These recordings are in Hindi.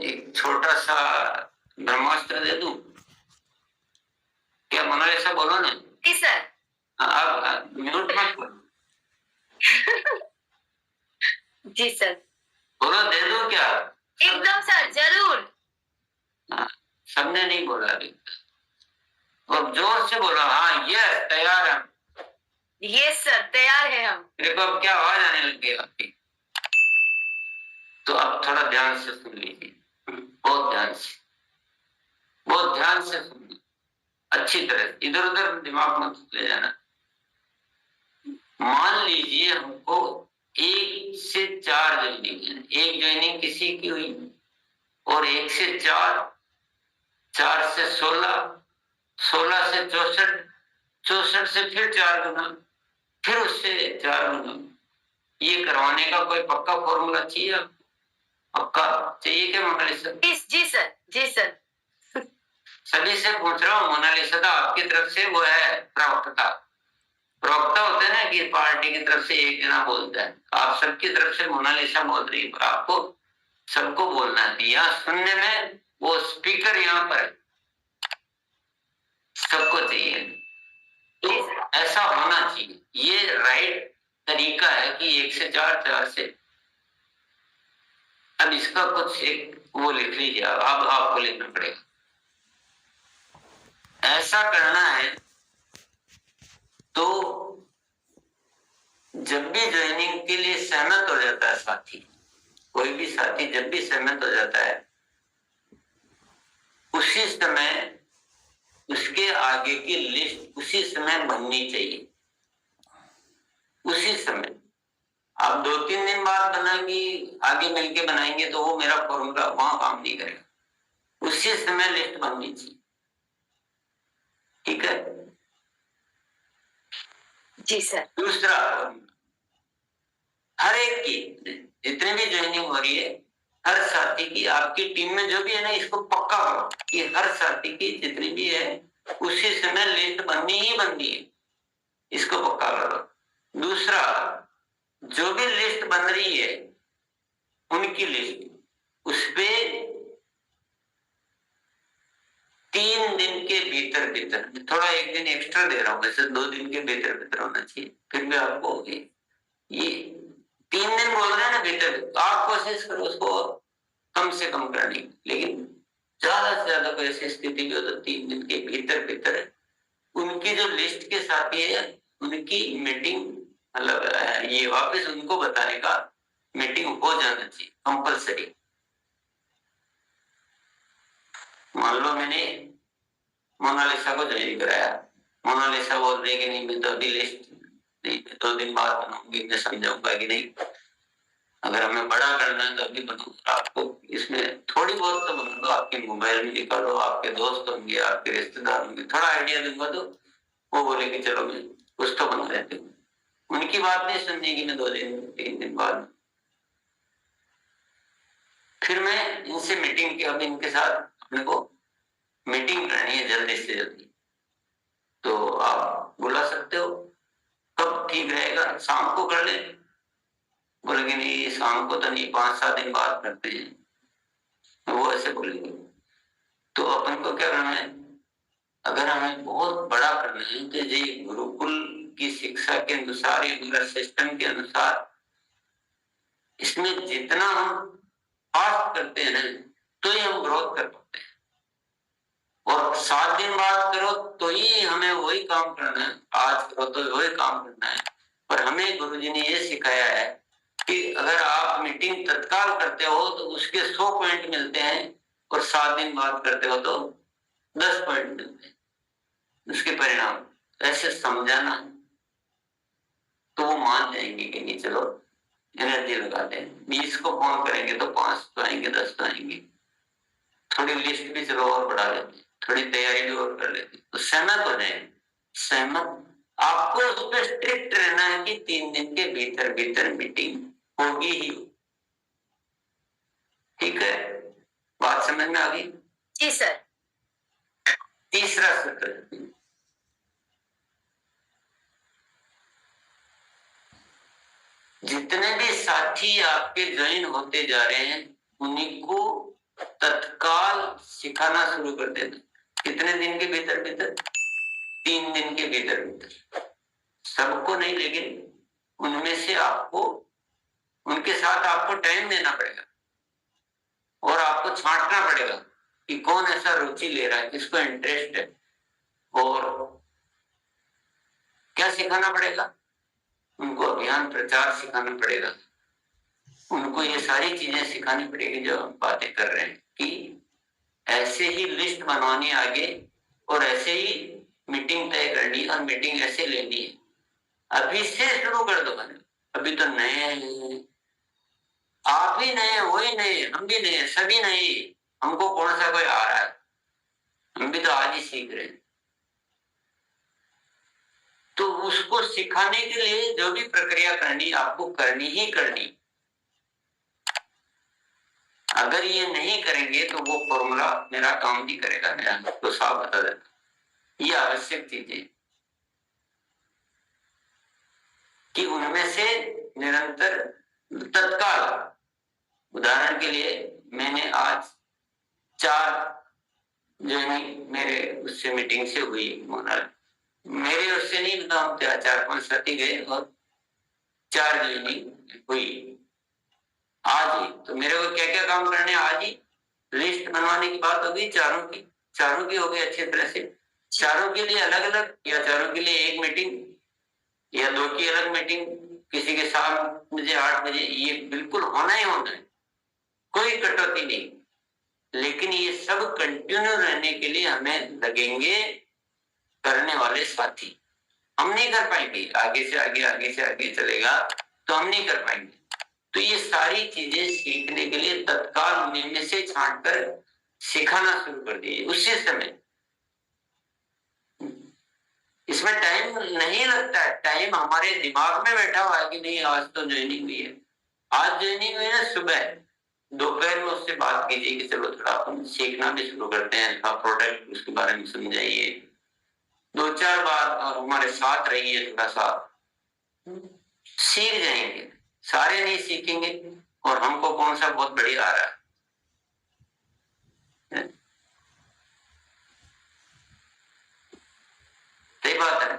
एक छोटा सा ब्रह्मास्त्र दे दूं क्या? मोनालिसा बोलो ना। जी सर। आप म्यूट मत करो। जी सर। बोलो, दे दो क्या? एकदम सर, जरूर। सबने नहीं बोला अभी, और जोर से बोलो। हाँ, यस, तैयार हम। यस सर, तैयार है हम। देखो अब क्या आवाज आने लग गई आपकी। तो अब थोड़ा ध्यान से सुन लीजिए, बहुत ध्यान से, बहुत ध्यान से सुनिए, अच्छी तरह, इधर उधर दिमाग मत ले जाना। मान लीजिए हमको 1 से 4 ज्वाइनिंग है, एक ज्वाइनिंग किसी की हुई और 1 से 4, 4 से 16, 16 से 64, 64 से फिर 4 गुना, फिर उससे 4 गुना। ये करवाने का कोई पक्का फॉर्मूला चाहिए? पक्का चाहिए क्या मोनालिसा? जी सर, जी सर। सभी से पूछ रहा हूँ, मोनालिसा था आपकी तरफ से, वो है प्रवक्ता। प्रवक्ता होते हैं ना कि पार्टी की तरफ से एक जना बोलता है, आप सबकी तरफ से मोनालिसा बोल रही है, आपको सबको बोलना है। यहाँ सुनने में वो स्पीकर यहाँ पर सबको चाहिए, तो ऐसा होना चाहिए। ये राइट तरीका है कि 1 से 4, 4 से। अब इसका कुछ एक वो लिख लीजिए, अब आपको लिखना पड़ेगा। ऐसा करना है तो जब भी ज्वाइनिंग के लिए सहमत हो जाता है साथी, कोई भी साथी जब भी सहमत हो जाता है, उसी समय उसके आगे की लिस्ट उसी समय बननी चाहिए। उसी समय आप 2-3 दिन बाद बनाएंगी, आगे मिलके बनाएंगे तो वो मेरा फॉर्मूला वहां काम नहीं करेगा। उसी समय लिस्ट बननी चाहिए, ठीक है? जी सर। दूसरा, हर एक की जितने भी ज्वाइनिंग हो रही है, हर साथी की, आपकी टीम में जो भी है ना, इसको पक्का करो कि हर साथी की जितनी भी है उसी समय लिस्ट बननी ही बननी है, इसको पक्का करो। दूसरा, जो भी लिस्ट बन रही है उनकी लिस्ट, उसपे 3 दिन के भीतर भीतर, थोड़ा 1 दिन एक्स्ट्रा दे रहा हूं, वैसे 2 दिन के भीतर भीतर होना चाहिए, फिर भी आपको ये 3 दिन बोल रहे हैं ना भीतर, तो आप कोशिश करो उसको कम से कम करने की, लेकिन ज्यादा से ज्यादा कोई ऐसी स्थिति भी हो तो 3 दिन के भीतर भीतर उनकी जो लिस्ट के साथी है उनकी मीटिंग, मतलब ये वापस उनको बताने का मीटिंग हो जाना चाहिए कंपलसरी। मान लो मैंने मोनालिसा को ज्वाइन कराया, मोनालिसा बोल रही है कि नहीं मैं तो अभी लिस्ट नहीं, 2 दिन बाद बनाऊंगी, मैं समझाऊंगा कि नहीं, अगर हमें बड़ा करना है तो अभी बनाऊंगा। आपको इसमें थोड़ी बहुत तो बना दो, आपके मोबाइल में निकालो, आपके दोस्त होंगे, आपके रिश्तेदार होंगे, थोड़ा आइडिया दूंगा तो वो बोले कि चलो मैं कुछ तो बना लेते हूँ। उनकी बात नहीं सुनने की, मैं 2 दिन 3 दिन बाद फिर मैं इनसे मीटिंग की, अब इनके साथ अपने को मीटिंग करनी है जल्दी से जल्दी, तो आप बुला सकते हो। कब ठीक रहेगा? शाम को कर ले? बोलेंगे नहीं शाम को तो नहीं, 5-7 दिन बाद करते हैं, वो ऐसे बोलेंगे। तो अपन को क्या करना है, अगर हमें बहुत बड़ा करना है तो ये गुरुकुल की शिक्षा के अनुसार या हमारा सिस्टम के अनुसार इसमें जितना हम फास्ट करते हैं ना, तो ही हम ग्रोथ कर पाते हैं। और 7 दिन बाद करो तो ही हमें वही काम करना है, आज करो तो वही काम करना है। पर हमें गुरुजी ने ये सिखाया है कि अगर आप मीटिंग तत्काल करते हो तो उसके 100 पॉइंट मिलते हैं, और 7 दिन बाद करते हो तो 10 पॉइंट मिलते हैं उसके परिणाम। ऐसे समझाना तो वो मान जाएंगे कि नहीं चलो एनर्जी लगाते हैं। 20 को फोन करेंगे तो 5 तो आएंगे, 10 तो आएंगे। थोड़ी लिस्ट भी चलो और बढ़ा लेते हैं, थोड़ी तैयारी भी और कर लेते हैं, तो सहमत हो जाए। सहमत आपको उस पर स्ट्रिक्ट रहना है कि 3 दिन के भीतर भीतर मीटिंग होगी ही। ठीक है, बात समझ में आ गई? जी सर। तीसरा सत्र, जितने भी साथी आपके ज्वाइन होते जा रहे हैं उन्हीं को तत्काल सिखाना शुरू कर देना। कितने दिन के भीतर भीतर? 3 दिन के भीतर भीतर। सबको नहीं, लेकिन उनमें से आपको, उनके साथ आपको टाइम देना पड़ेगा और आपको छांटना पड़ेगा कि कौन ऐसा रुचि ले रहा है, किसको इंटरेस्ट है। और क्या सिखाना पड़ेगा? उनको अभियान प्रचार सिखाना पड़ेगा, उनको ये सारी चीजें सिखानी पड़ेगी जो हम बातें कर रहे हैं, कि ऐसे ही लिस्ट बनवानी आगे और ऐसे ही मीटिंग तय करनी और मीटिंग ऐसे लेनी है। अभी से शुरू कर दो। अभी तो नए हैं, आप भी नए, वो ही नए, हम भी नए, सभी नए। हमको कौन सा कोई आ रहा है? हम भी तो आज ही सीख रहे हैं। तो उसको सिखाने के लिए जो भी प्रक्रिया करनी, आपको करनी ही करनी। अगर ये नहीं करेंगे तो वो फॉर्मूला मेरा काम नहीं करेगा। मेरा तो साफ बता देता, ये आवश्यक चीजें कि उनमें से निरंतर तत्काल। उदाहरण के लिए मैंने आज 4 जो है मेरे उससे मीटिंग से हुई, मेरे उससे नहीं, बताऊं 4-5 साथी गए और 4 ज्वाइनिंग हुई आज ही। तो मेरे को क्या क्या काम करने, आज ही लिस्ट बनवाने की बात होगी। चारों की हो गई अच्छी तरह से। चारों के लिए अलग अलग, या चारों के लिए एक मीटिंग, या 2 की अलग मीटिंग, किसी के 7 बजे 8 बजे, ये बिल्कुल होना ही होना है, कोई कटौती नहीं। लेकिन ये सब कंटिन्यू रहने के लिए हमें लगेंगे करने वाले साथी। हम नहीं कर पाएंगे, आगे से आगे चलेगा तो हम नहीं कर पाएंगे। तो ये सारी चीजें सीखने के लिए तत्काल उन्हीं से छांट कर सिखाना शुरू कर दिए उसी समय। इसमें टाइम नहीं लगता है, टाइम हमारे दिमाग में बैठा हुआ है कि नहीं आज तो ज्वाइनिंग हुई है। आज ज्वाइनिंग हुई ना, सुबह दोपहर में उससे बात कीजिए कि चलो थोड़ा अपन सीखना भी शुरू करते हैं, थोड़ा प्रोडक्ट उसके बारे में समझाइए, 2-4 बार और हमारे साथ रहिए, थोड़ा सा सीख जाएंगे। सारे नहीं सीखेंगे और हमको कौन सा बहुत बढ़िया आ रहा है। सही बात है,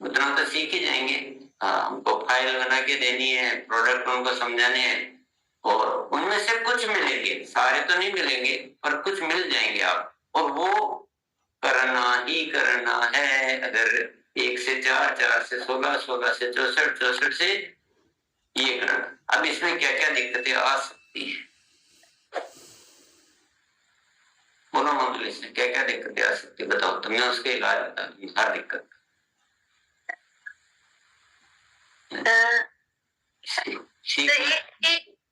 उतना तो सीख ही जाएंगे। हमको फाइल बना के देनी है, प्रोडक्ट उनको समझाने हैं, और उनमें से कुछ मिलेंगे, सारे तो नहीं मिलेंगे पर कुछ मिल जाएंगे आप, और वो करना ही करना है। अगर 1 से 4, 4 से 16, 16 से 64, 64 से ये करना। अब इसमें क्या क्या दिक्कतें आ सकती है, बोलो मंगली से क्या क्या दिक्कतें आ सकती है, बताओ, तुमने उसके इलाज बता दूंगा हर दिक्कत।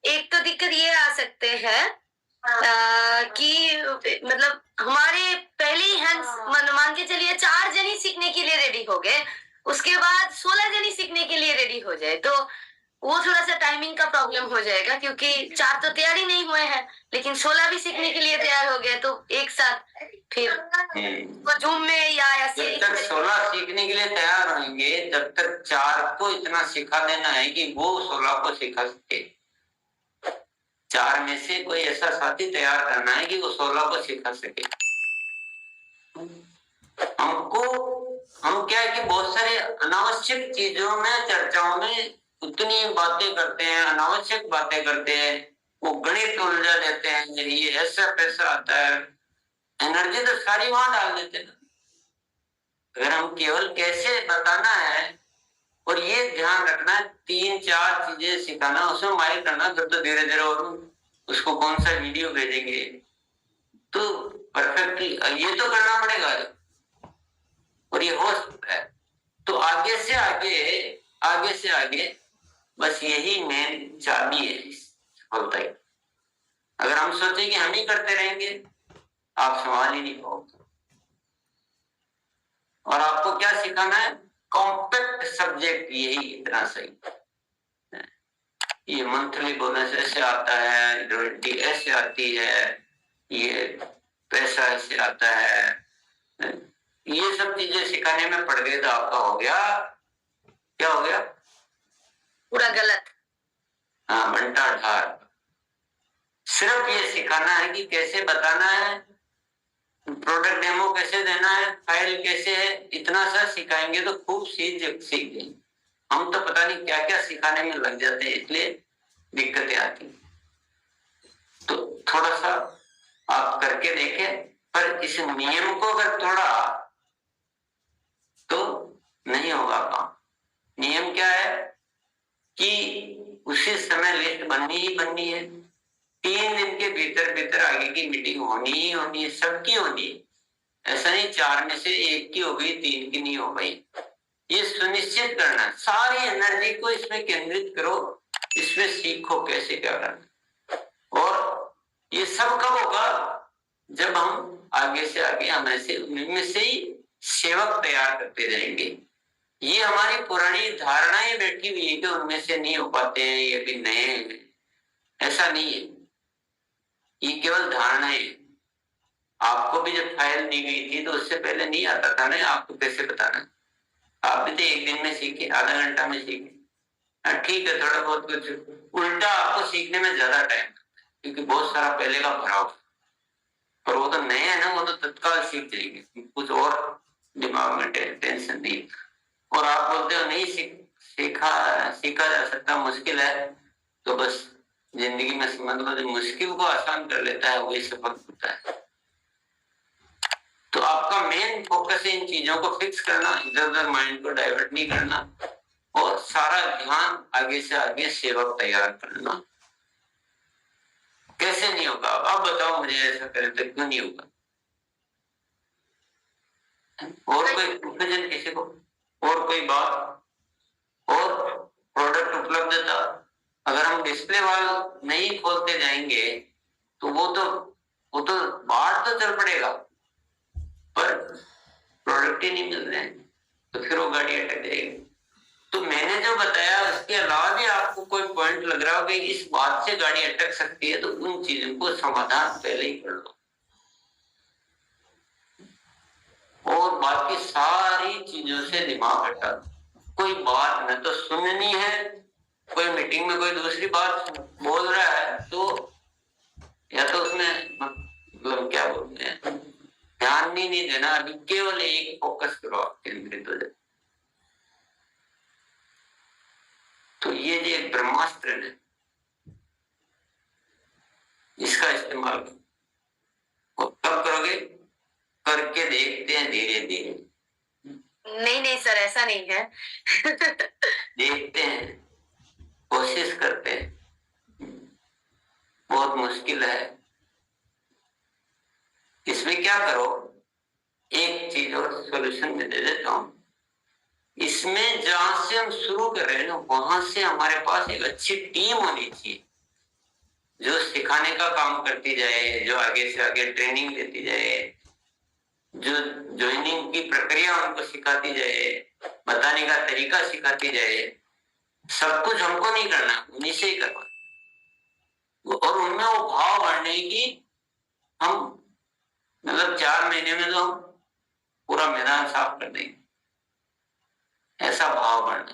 एक तो दिक्कत ये आ सकते हैं कि मतलब हमारे पहले ही हम मान के चलिए 4 जन ही सीखने के लिए रेडी हो गए, उसके बाद 16 जन ही सीखने के लिए रेडी हो जाए, तो वो थोड़ा सा टाइमिंग का प्रॉब्लम हो जाएगा, क्योंकि 4 तो तैयार ही नहीं हुए हैं, लेकिन 16 भी सीखने के लिए तैयार हो गए, तो एक साथ फिर वो जूम में या ऐसे जब तक 16 सीखने के लिए तैयार होंगे, तब तक 4 को इतना सिखा देना है कि वो 16 को सिखा सके। 4 में से कोई ऐसा साथी तैयार करना है कि वो 16 को सिखा सके। हम क्या है कि बहुत सारे अनावश्यक चीजों में, चर्चाओं में उतनी बातें करते हैं, अनावश्यक बातें करते हैं, वो गणित उलझा देते हैं, ये ऐसा पैसा आता है, एनर्जी तो सारी वहां डाल देते हैं। अगर हम केवल कैसे बताना है और ये ध्यान रखना, 3-4 चीजें सिखाना, उसमें माइल करना, फिर तो धीरे धीरे और उसको कौन सा वीडियो भेजेंगे तो परफेक्टली ये तो करना पड़ेगा और ये हो सकता है। तो आगे से आगे बस यही मेन चाबी है सफलता की। अगर हम सोचे कि हम ही करते रहेंगे, आप संभाल ही नहीं पाओगे। और आपको क्या सिखाना है? कॉम्पैक्ट सब्जेक्ट, यही इतना सही। ये मंथली बोनस ऐसे आता है, रॉयल्टी ऐसे आती है, ये पैसा ऐसे आता है, ये सब चीजें सिखाने में पड़ गए तो आपका हो गया, क्या हो गया? पूरा गलत। हाँ, बंटा ढार। सिर्फ ये सिखाना है कि कैसे बताना है, प्रोडक्ट डेमो कैसे देना है, फाइल कैसे है, इतना सा सिखाएंगे तो खूब सीख गए। हम तो पता नहीं क्या क्या सिखाने में लग जाते हैं, इसलिए दिक्कतें आती। तो थोड़ा सा आप करके देखें, पर इस नियम को अगर तोड़ा तो नहीं होगा काम। नियम क्या है कि उसी समय लिस्ट बननी ही बननी है, 3 दिन के भीतर भीतर आगे की मीटिंग होनी ही होनी है, सबकी होनी है। ऐसा नहीं 4 में से 1 की हो गई, 3 की नहीं हो गई। ये सुनिश्चित करना, सारी एनर्जी को इसमें केंद्रित करो, इसमें सीखो कैसे क्या करना। और ये सब कब होगा, जब हम आगे से आगे उनमें से ही सेवक तैयार करते जाएंगे। ये हमारी पुरानी धारणाएं बैठी हुई है कि उनमें से नहीं हो पाते हैं, ये भी नए हैं, ऐसा नहीं है। ये केवल धारणाएं। आपको भी जब फाइल दी गई थी तो उससे पहले नहीं आता था ना, आपको कैसे बताना। आप भी तो 1 दिन में सीखे, आधा घंटा में सीखे। ठीक है, थोड़ा बहुत कुछ उल्टा आपको सीखने में ज्यादा टाइम, क्योंकि बहुत सारा पहले का भराव। पर वो तो नए है ना, वो तो तत्काल सीख जाएंगे, कुछ और दिमाग में टेंशन नहीं। और आप बोलते हो नहीं सीखा जा सकता, मुश्किल है, तो बस जिंदगी में समझ लो जो मुश्किल को आसान कर लेता है वही सफल होता है। तो आपका मेन फोकस है इन चीजों को फिक्स करना, इधर उधर माइंड को डाइवर्ट नहीं करना, और सारा ध्यान आगे से आगे सेवक तैयार करना। कैसे नहीं होगा आप बताओ मुझे, ऐसा करें तो क्यों नहीं होगा? और कोई कंफ्यूजन किसी को, और कोई बात? और प्रोडक्ट उपलब्धता, अगर हम डिस्प्ले वॉल नहीं खोलते जाएंगे तो वो तो बाहर तो चल पड़ेगा, पर प्रोडक्ट ही नहीं मिल रहे हैं, तो फिर वो गाड़ी अटक जाएगी। तो मैंने जो बताया उसके अलावा भी आपको कोई पॉइंट लग रहा हो कि इस बात से गाड़ी अटक सकती है, तो उन चीजों को समाधान पहले ही कर लो, और बाकी सारी चीजों से दिमाग हटा दो। कोई बात न तो सुननी है, कोई मीटिंग में कोई दूसरी बात बोल रहा है तो या तो उसमें मतलब क्या बोलते हैं, ध्यान नहीं देना, अभी केवल एक फोकस करो, आप केंद्रित हो जाए। तो ये जो एक ब्रह्मास्त्र है, इसका इस्तेमाल कब करोगे? करके देखते हैं धीरे धीरे। नहीं सर, ऐसा नहीं है। देखते हैं, कोशिश करते हैं, बहुत मुश्किल है। इसमें क्या करो, एक चीज और सॉल्यूशन में दे देता हूं। इसमें जहां से हम शुरू कर रहे हैं ना, वहां से हमारे पास एक अच्छी टीम होनी चाहिए, जो सिखाने का काम करती जाए, जो आगे से आगे ट्रेनिंग देती जाए, जो ज्वाइनिंग की प्रक्रिया उनको सिखाती जाए, बताने का तरीका सिखाती जाए। सब कुछ हमको नहीं करना, उन्हीं से ही करना, और उनमें वो भाव बढ़ने की, हम मतलब 4 महीने में तो हम पूरा मैदान साफ कर देंगे, ऐसा भाव बढ़ना,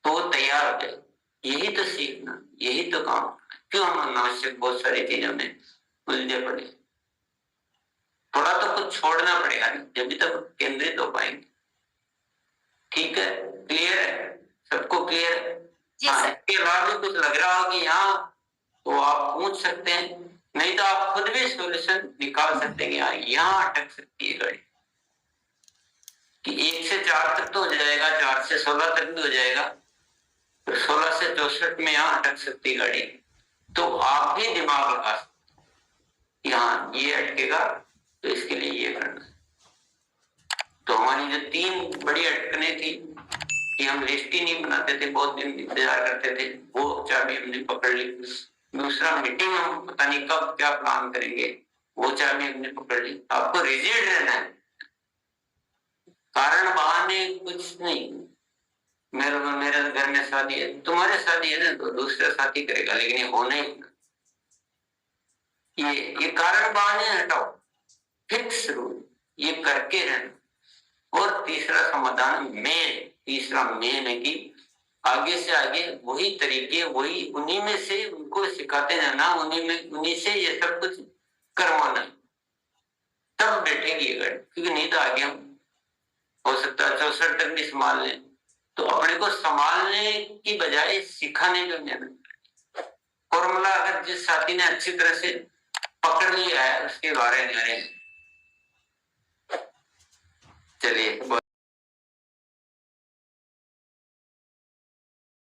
तो वो तैयार हो जाए। यही तो सीखना, यही तो काम। क्यों हम अनावश्यक बहुत सारी चीजों में उलझे पड़े? थोड़ा तो कुछ छोड़ना पड़ेगा, जब तक केंद्रित हो पाएंगे। ठीक है, क्लियर है सबको? क्लियर है? हाँ, इसके अलावा भी कुछ लग रहा हो कि यहाँ, तो आप पूछ सकते हैं, नहीं तो आप खुद भी सोल्यूशन निकाल सकते हैं। यहाँ अटक सकती है गाड़ी कि 1 से 4 तक तो हो जाएगा, 4 से 16 तक भी हो जाएगा, तो 16 से 64 में यहाँ अटक सकती है गाड़ी। तो आप भी दिमाग लगा सकते, यहाँ ये अटकेगा तो इसके लिए ये करना है। तो हमारी जो 3 बड़ी अटकने थी कि हम लिस्ट ही नहीं बनाते थे, बहुत दिन इंतजार करते थे, वो चाबी हमने पकड़ ली। दूसरा, मीटिंग हम पता नहीं कब क्या प्लान करेंगे, वो चाबी हमने पकड़ ली। आपको रिजिड रहना है, कारण बहाने कुछ नहीं। मेरे घर में शादी है, तुम्हारे शादी है ना, तो दूसरा साथी करेगा, लेकिन ये होना ही होना। ये कारण बहाने हटाओ, फिक्स रूल ये करके रहना। और तीसरा समाधान तीसरा मेन है कि आगे से आगे वही तरीके, वही उन्हीं में से उनको सिखाते जाना, उन्हीं से ये सब कुछ करवाना, तब बैठेगी ये गाड़ी। क्योंकि नहीं तो आगे हम हो सकता है 64 तक भी संभाल लें, तो अपने को संभालने की बजाय सिखाने पे मेहनत। फॉर्मूला अगर जिस साथी ने अच्छी तरह से पकड़ लिया है उसके बारे में